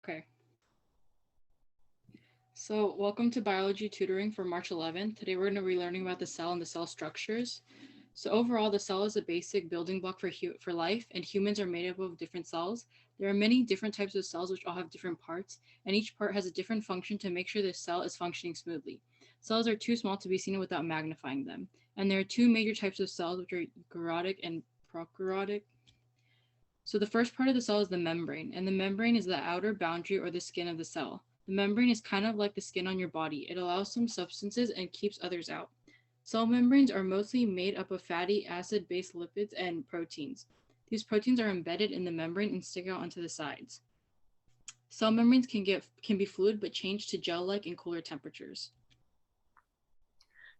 Okay. So welcome to biology tutoring for March 11th. Today we're going to be learning about the cell and the cell structures. So overall, the cell is a basic building block for life, and humans are made up of different cells. There are many different types of cells which all have different parts, and each part has a different function to make sure the cell is functioning smoothly. Cells are too small to be seen without magnifying them, and there are two major types of cells, which are eukaryotic and prokaryotic. So the first part of the cell is the membrane, and the membrane is the outer boundary or the skin of the cell. The membrane is kind of like the skin on your body. It allows some substances and keeps others out. Cell membranes are mostly made up of fatty acid-based lipids and proteins. These proteins are embedded in the membrane and stick out onto the sides. Cell membranes can be fluid but change to gel-like in cooler temperatures.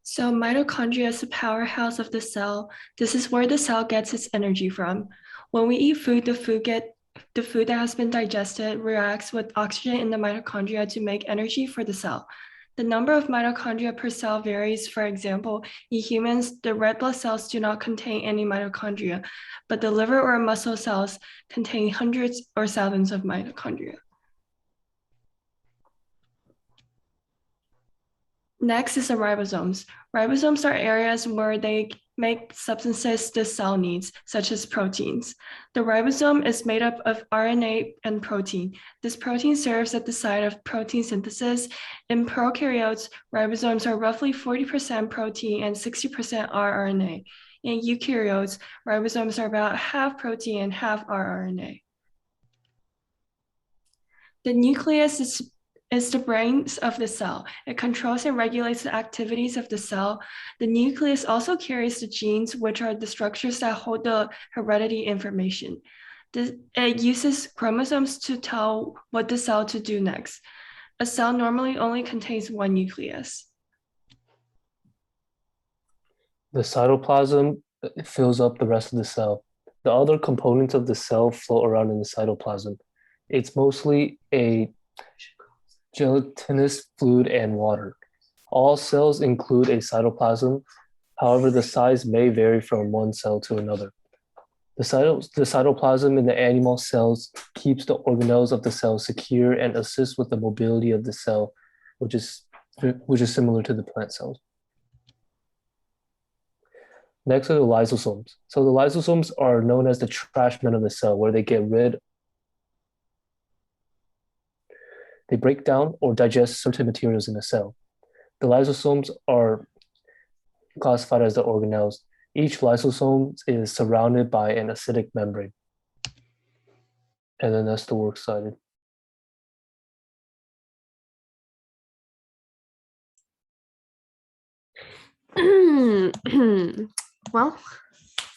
So mitochondria is the powerhouse of the cell. This is where the cell gets its energy from. When we eat food, the food that has been digested reacts with oxygen in the mitochondria to make energy for the cell. The number of mitochondria per cell varies. For example, in humans, the red blood cells do not contain any mitochondria, but the liver or muscle cells contain hundreds or thousands of mitochondria. Next is the ribosomes. Ribosomes are areas where they make substances the cell needs, such as proteins. The ribosome is made up of RNA and protein. This protein serves at the site of protein synthesis. In prokaryotes, ribosomes are roughly 40% protein and 60% rRNA. In eukaryotes, ribosomes are about half protein and half rRNA. The nucleus is the brains of the cell. It controls and regulates the activities of the cell. The nucleus also carries the genes, which are the structures that hold the heredity information. It uses chromosomes to tell what the cell to do next. A cell normally only contains one nucleus. The cytoplasm fills up the rest of the cell. The other components of the cell float around in the cytoplasm. It's mostly a gelatinous fluid and water. All cells include a cytoplasm. However, the size may vary from one cell to another. The cytoplasm in the animal cells keeps the organelles of the cell secure and assists with the mobility of the cell, which is similar to the plant cells. Next are the lysosomes. So the lysosomes are known as the trash men of the cell, where they break down or digest certain materials in the cell. The lysosomes are classified as the organelles. Each lysosome is surrounded by an acidic membrane. And then that's the works cited. Well,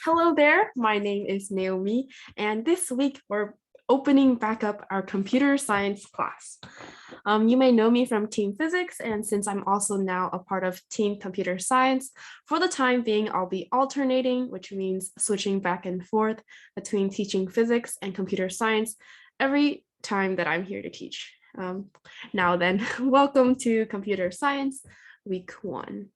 hello there. My name is Naomi, and this week we're opening back up our computer science class. You may know me from Team Physics, and since I'm also now a part of Team Computer Science, for the time being, I'll be alternating, which means switching back and forth between teaching physics and computer science every time that I'm here to teach. Now then, welcome to Computer Science Week 1.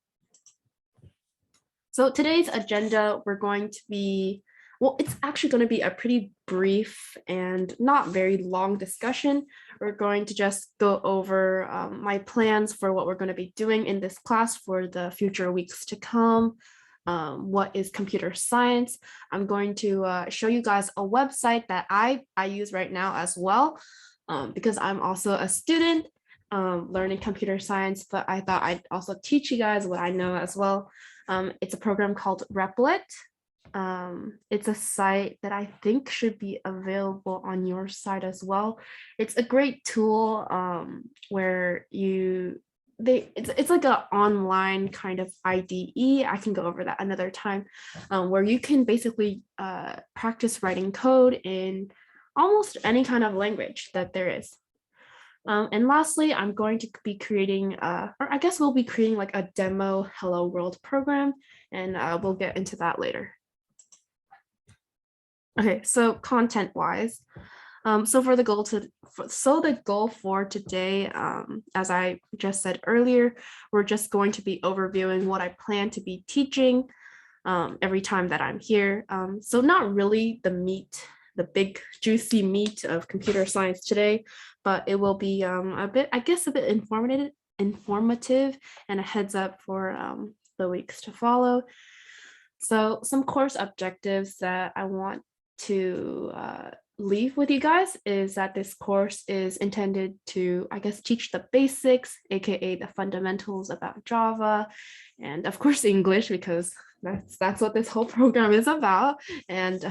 So today's agenda, we're going to be, well, it's actually going to be a pretty brief and not very long discussion. We're going to just go over my plans for what we're going to be doing in this class for the future weeks to come. What is computer science? I'm going to show you guys a website that I use right now as well, because I'm also a student learning computer science, but I thought I'd also teach you guys what I know as well. It's a program called Replit. It's a site that I think should be available on your site as well. It's a great tool where it's like an online kind of IDE. I can go over that another time, where you can basically practice writing code in almost any kind of language that there is. And lastly, I'm going to be creating, or I guess we'll be creating like a demo Hello World program, and we'll get into that later. Okay, so content-wise, so the goal for today, as I just said earlier, we're just going to be overviewing what I plan to be teaching every time that I'm here. So not really the meat the big juicy meat of computer science today, but it will be a bit, I guess, a bit informative and a heads up for the weeks to follow. So some course objectives that I want to leave with you guys is that this course is intended to, I guess, teach the basics, aka the fundamentals about Java, and of course English, because that's what this whole program is about, and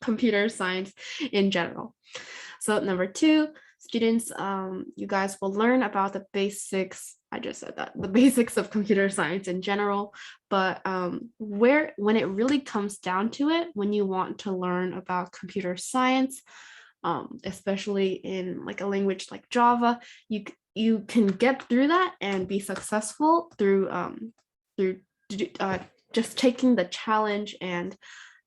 computer science in general. So number 2, students, you guys will learn about the basics. I just said that, the basics of computer science in general, but when it really comes down to it, when you want to learn about computer science, especially in like a language like Java, you can get through that and be successful through just taking the challenge. And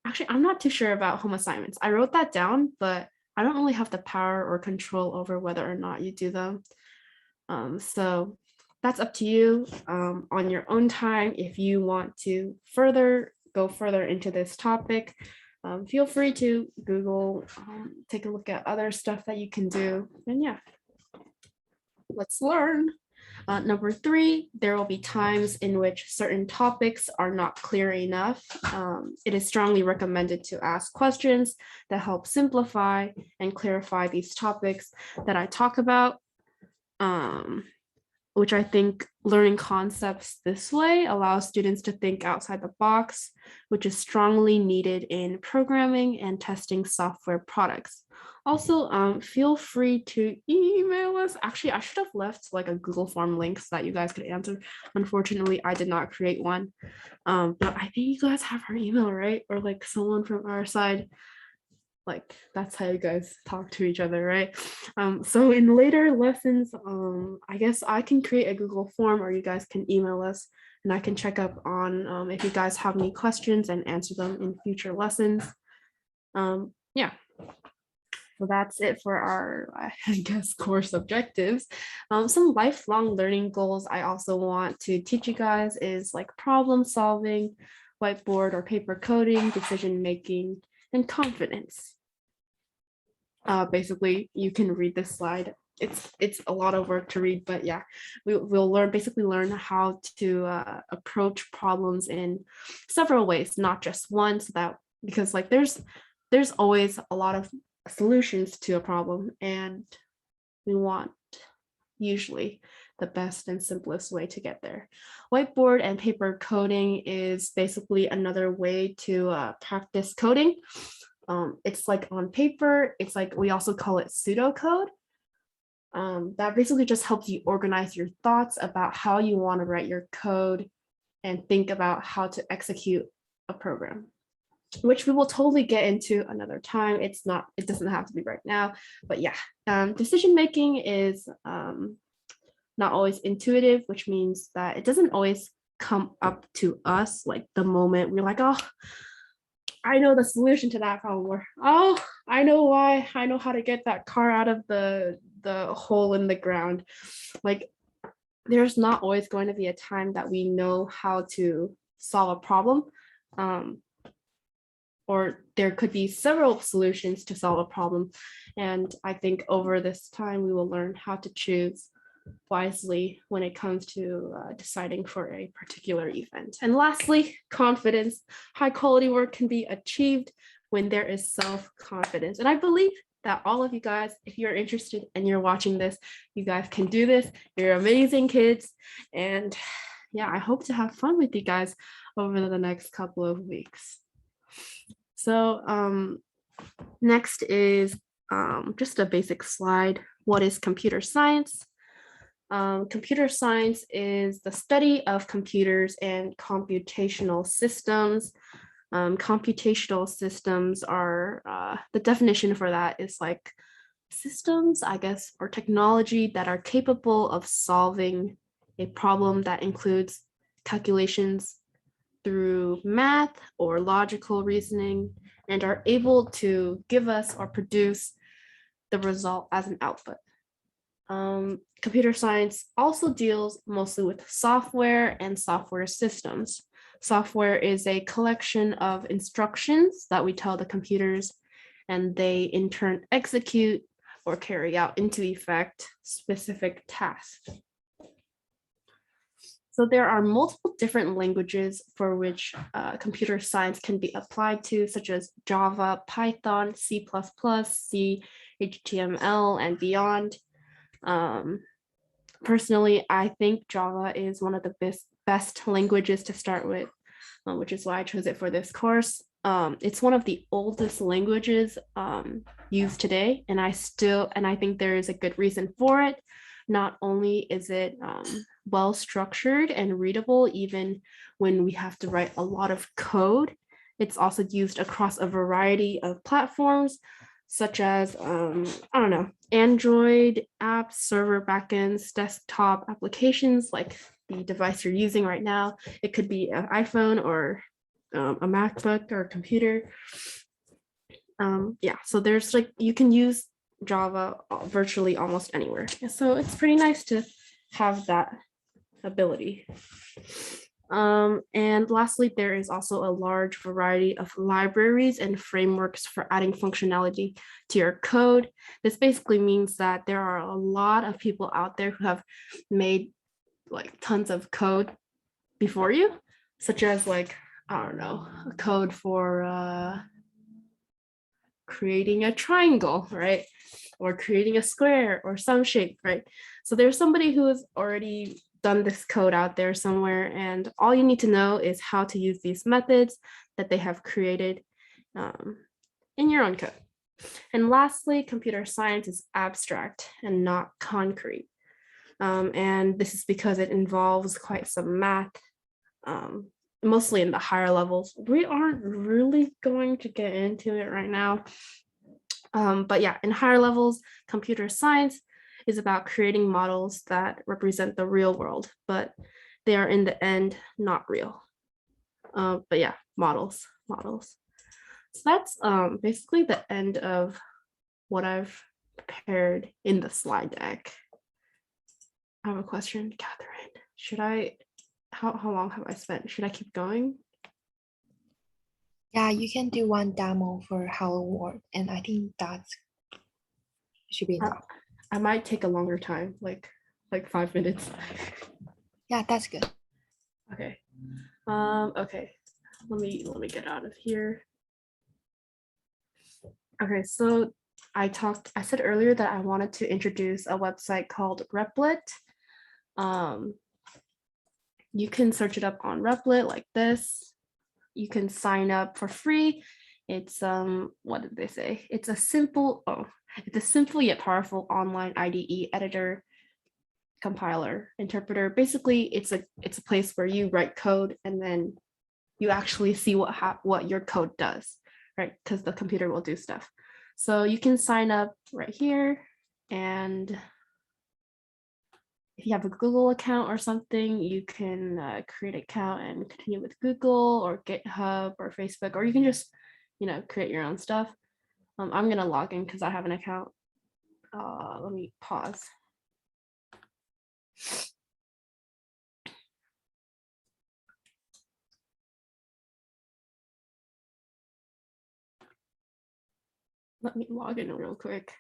actually, I'm not too sure about home assignments. I wrote that down, but I don't really have the power or control over whether or not you do them. So that's up to you on your own time. If you want to go further into this topic, feel free to Google, take a look at other stuff that you can do. And yeah, let's learn. Number 3, there will be times in which certain topics are not clear enough. It is strongly recommended to ask questions that help simplify and clarify these topics that I talk about, which I think learning concepts this way allows students to think outside the box, which is strongly needed in programming and testing software products. Also, feel free to email us. Actually, I should have left like a Google form link so that you guys could answer. Unfortunately, I did not create one. But I think you guys have our email, right? Or like someone from our side. Like that's how you guys talk to each other, right? So in later lessons, I guess I can create a Google form, or you guys can email us and I can check up on if you guys have any questions and answer them in future lessons. Yeah. So that's it for our, I guess, course objectives. Some lifelong learning goals I also want to teach you guys is like problem solving, whiteboard or paper coding, decision making, and confidence. Basically, you can read this slide. It's a lot of work to read, but yeah, we'll basically learn how to approach problems in several ways, not just one, so that because like there's always a lot of solutions to a problem, and we want usually the best and simplest way to get there. Whiteboard and paper coding is basically another way to practice coding. It's like on paper, it's like we also call it pseudocode. That basically just helps you organize your thoughts about how you want to write your code and think about how to execute a program, which we will totally get into another time. It doesn't have to be right now, but yeah. Decision making is not always intuitive, which means that it doesn't always come up to us like the moment we're like, oh, I know the solution to that problem, or oh, I know how to get that car out of the hole in the ground. Like there's not always going to be a time that we know how to solve a problem, or there could be several solutions to solve a problem. And I think over this time we will learn how to choose wisely when it comes to deciding for a particular event. And lastly, confidence. High quality work can be achieved when there is self-confidence. And I believe that all of you guys, if you're interested and you're watching this, you guys can do this. You're amazing kids. And yeah, I hope to have fun with you guys over the next couple of weeks. So next is just a basic slide. What is computer science? Computer science is the study of computers and computational systems. Computational systems are, the definition for that is like systems, I guess, or technology that are capable of solving a problem that includes calculations through math or logical reasoning and are able to give us or produce the result as an output. Computer science also deals mostly with software and software systems. Software is a collection of instructions that we tell the computers, and they in turn execute or carry out into effect specific tasks. So there are multiple different languages for which computer science can be applied to, such as Java, Python, C++, C, HTML, and beyond. Personally, I think Java is one of the best languages to start with, which is why I chose it for this course. It's one of the oldest languages used today, and I think there is a good reason for it. Not only is it well structured and readable, even when we have to write a lot of code, it's also used across a variety of platforms, such as, I don't know, Android apps, server backends, desktop applications, like the device you're using right now. It could be an iPhone or a MacBook or a computer. Yeah, so there's like, you can use Java virtually almost anywhere. So it's pretty nice to have that ability. And lastly, there is also a large variety of libraries and frameworks for adding functionality to your code. This basically means that there are a lot of people out there who have made like tons of code before you, such as like, I don't know, a code for creating a triangle, right? Or creating a square or some shape, right? So there's somebody who has already done this code out there somewhere, and all you need to know is how to use these methods that they have created in your own code. And lastly, computer science is abstract and not concrete. And this is because it involves quite some math, mostly in the higher levels. We aren't really going to get into it right now. But yeah, in higher levels, computer science is about creating models that represent the real world, but they are in the end not real. But yeah, models. So that's basically the end of what I've prepared in the slide deck. I have a question, Catherine. How long have I spent? Should I keep going? Yeah, you can do one demo for Hello World, and I think that should be enough. I might take a longer time, like 5 minutes. Yeah, that's good. Okay. Okay. Let me get out of here. Okay, so I said earlier that I wanted to introduce a website called Replit. You can search it up on Replit like this. You can sign up for free. It's what did they say? It's a simple yet powerful online IDE editor, compiler, interpreter. Basically, it's a place where you write code and then you actually see what your code does, right? Because the computer will do stuff. So you can sign up right here, and if you have a Google account or something, you can create an account and continue with Google or GitHub or Facebook, or you can just, create your own stuff. I'm gonna log in because I have an account. Let me pause. Let me log in real quick.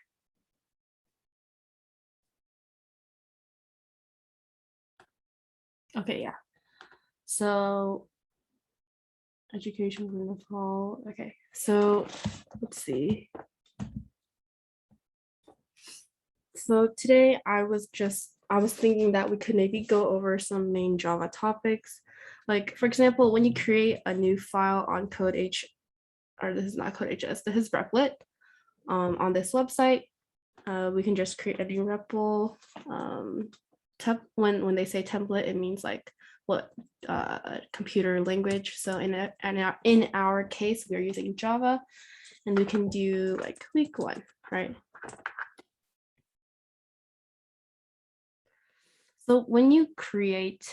Okay, yeah. So education in Nepal. Okay, so let's see. So today I was thinking that we could maybe go over some main Java topics. Like, for example, when you create a new file on CodeH, or this is not CodeHS, this is Replit, on this website, we can just create a new REPL. When they say template, it means like what computer language. So in our case, we are using Java, and we can do like week 1, right? So when you create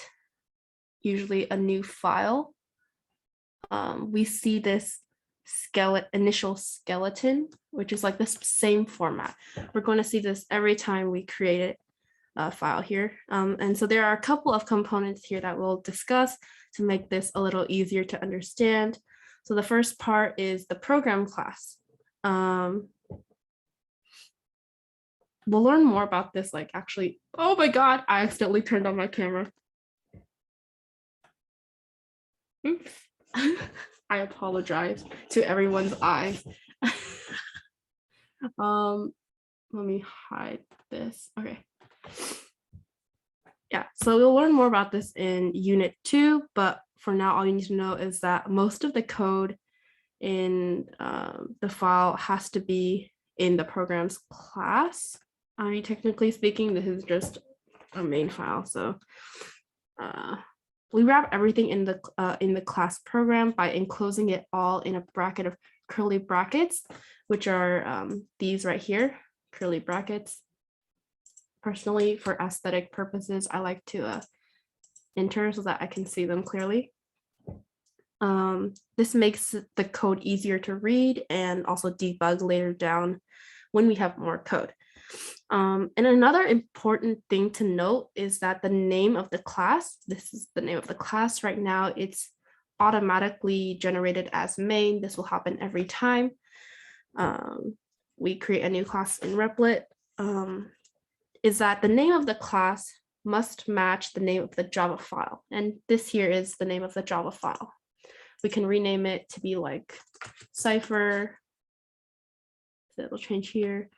usually a new file, we see this initial skeleton, which is like this same format. We're going to see this every time we create it. file here. And so there are a couple of components here that we'll discuss to make this a little easier to understand. So the first part is the program class. We'll learn more about this, like actually, oh my God, I accidentally turned on my camera. Oops. I apologize to everyone's eyes. Let me hide this. Okay. Yeah, so we'll learn more about this in unit 2, but for now, all you need to know is that most of the code in the file has to be in the program's class. I mean, technically speaking, this is just a main file. So we wrap everything in the class program by enclosing it all in a bracket of curly brackets, which are these right here, curly brackets. Personally, for aesthetic purposes, I like to enter so that I can see them clearly. This makes the code easier to read and also debug later down when we have more code. And another important thing to note is that the name of the class, this is the name of the class right now, it's automatically generated as main. This will happen every time we create a new class in Replit, is that the name of the class must match the name of the Java file. And this here is the name of the Java file. We can rename it to be like cipher. So it'll change here.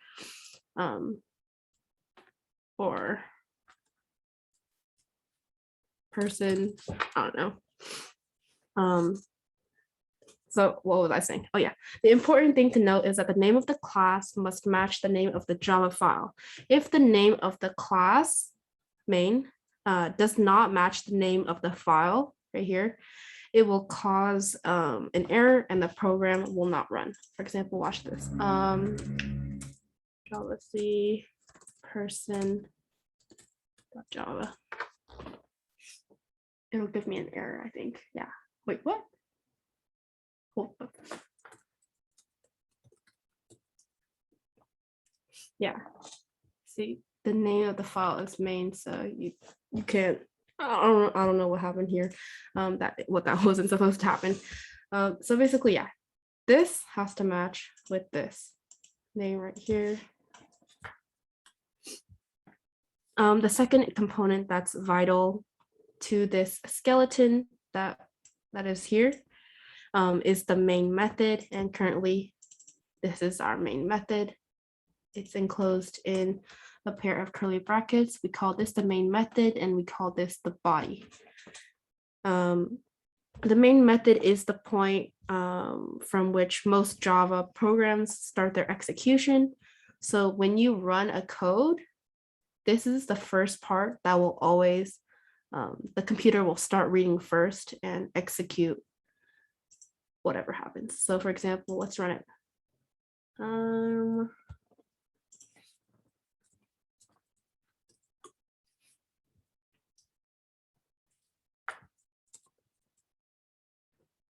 Or person, I don't know. So what was I saying? Oh yeah, the important thing to note is that the name of the class must match the name of the Java file. If the name of the class main does not match the name of the file right here, it will cause an error and the program will not run. For example, watch this. Java C person.java. It'll give me an error, I think. Yeah. Wait, what? Hold up. Yeah. See, the name of the file is main, so you can't. I don't know what happened here. What that wasn't supposed to happen. So basically, yeah, this has to match with this name right here. The second component that's vital to this skeleton that is here is the main method, and currently this is our main method. It's enclosed in a pair of curly brackets. We call this the main method and we call this the body. The main method is the point from which most Java programs start their execution. So when you run a code, this is the first part that will always, the computer will start reading first and execute whatever happens. So for example, let's run it.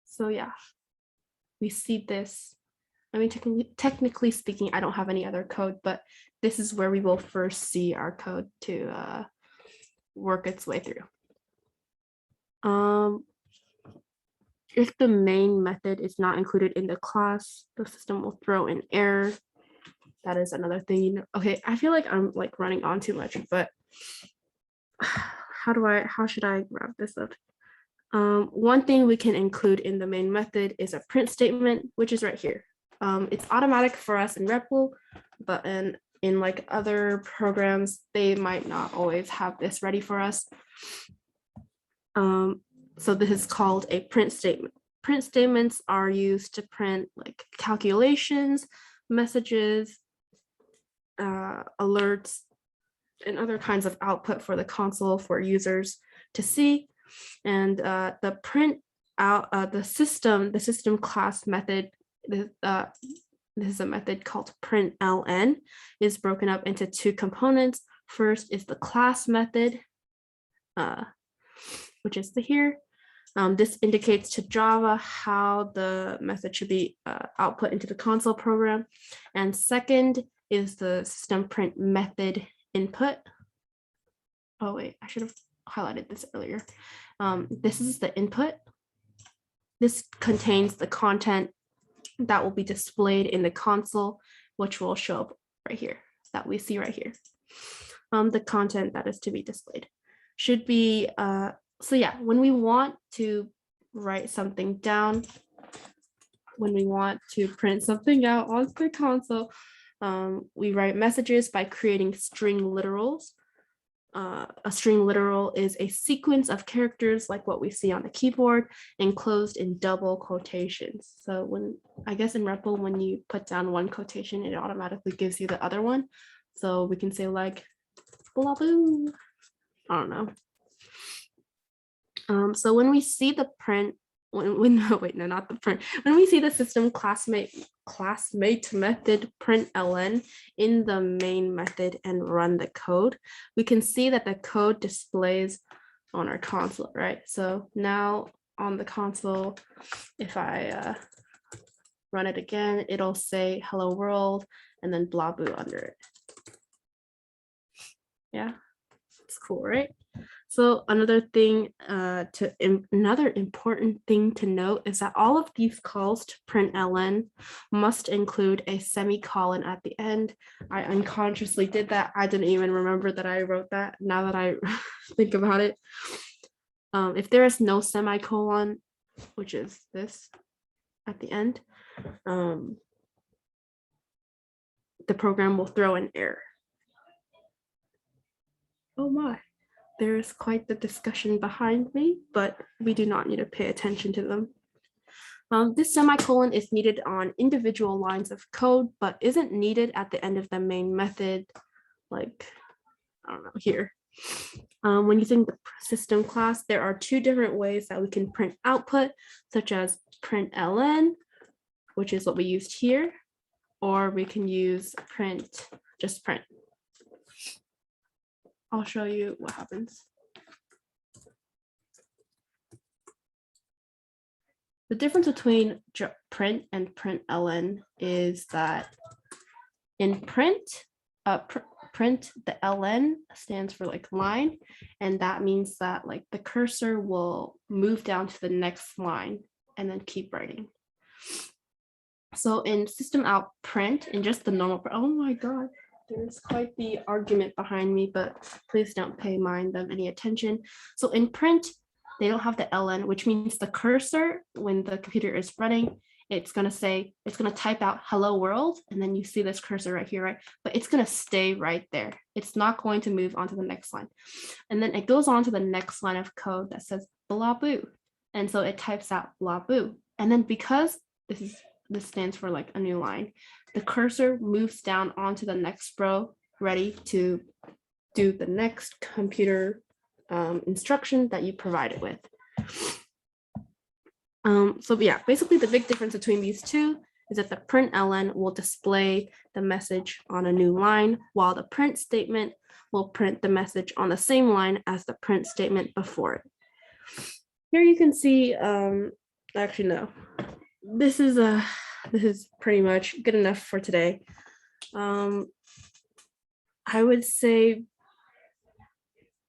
So yeah, we see this. I mean, technically speaking, I don't have any other code, but this is where we will first see our code to work its way through. If the main method is not included in the class, the system will throw an error. That is another thing. Okay, I feel like I'm like running on too much, but how should I wrap this up? One thing we can include in the main method is a print statement, which is right here. It's automatic for us in REPL, but in like other programs, they might not always have this ready for us. So this is called a print statement. Print statements are used to print like calculations, messages, alerts, and other kinds of output for the console for users to see. And the print out the system class method, this is a method called println, is broken up into two components. First is the class method, which is here. This indicates to Java how the method should be output into the console program. And second is the system print method input. Oh wait, I should have highlighted this earlier. This is the input. This contains the content that will be displayed in the console, which will show up right here, that we see right here. The content that is to be displayed should be, so yeah, when we want to write something down, when we want to print something out onto the console, we write messages by creating string literals. A string literal is a sequence of characters like what we see on the keyboard, enclosed in double quotations. So when, I guess in REPL, when you put down one quotation, it automatically gives you the other one. So we can say like, blah, blah, I don't know. So when we see the print, no, not the print. When we see the system classmate method print ln in the main method and run the code, we can see that the code displays on our console, right? So now on the console, if I run it again, it'll say hello world and then blah boo under it. Yeah, it's cool, right? So another thing another important thing to note is that all of these calls to print ln must include a semicolon at the end. I unconsciously did that. I didn't even remember that I wrote that now that I think about it. If there is no semicolon, which is this at the end, the program will throw an error. Oh my. There is quite the discussion behind me, but we do not need to pay attention to them. This semicolon is needed on individual lines of code, but isn't needed at the end of the main method, like, I don't know, here. When using the system class, there are two different ways that we can print output, such as print ln, which is what we used here, or we can use print, just print. I'll show you what happens. The difference between print and print ln is that in print, print, the ln stands for like line, and that means that like the cursor will move down to the next line and then keep writing. So in system out print, in just the normal, oh my God, there's quite the argument behind me, but please don't pay them any attention. So in print, they don't have the ln, which means the cursor, when the computer is running, it's going to say, it's going to type out hello world. And then you see this cursor right here, right? But it's going to stay right there. It's not going to move on to the next line. And then it goes on to the next line of code that says blah boo. And so it types out blah boo. And then because this stands for like a new line, the cursor moves down onto the next row, ready to do the next computer instruction that you provide it with. So yeah, basically the big difference between these two is that the print ln will display the message on a new line, while the print statement will print the message on the same line as the print statement before it. Here you can see, actually no, this is pretty much good enough for today. I would say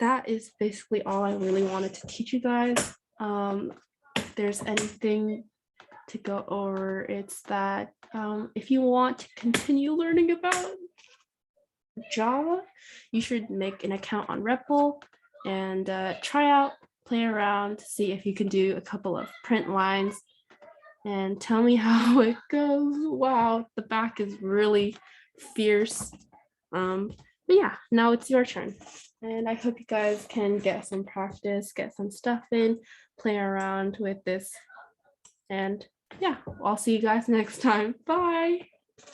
that is basically all I really wanted to teach you guys. If there's anything to go over, it's that if you want to continue learning about Java, you should make an account on REPL and try out, play around, see if you can do a couple of print lines and tell me how it goes. Wow, the back is really fierce. But yeah, now it's your turn. And I hope you guys can get some practice, get some stuff in, play around with this. And yeah, I'll see you guys next time. Bye.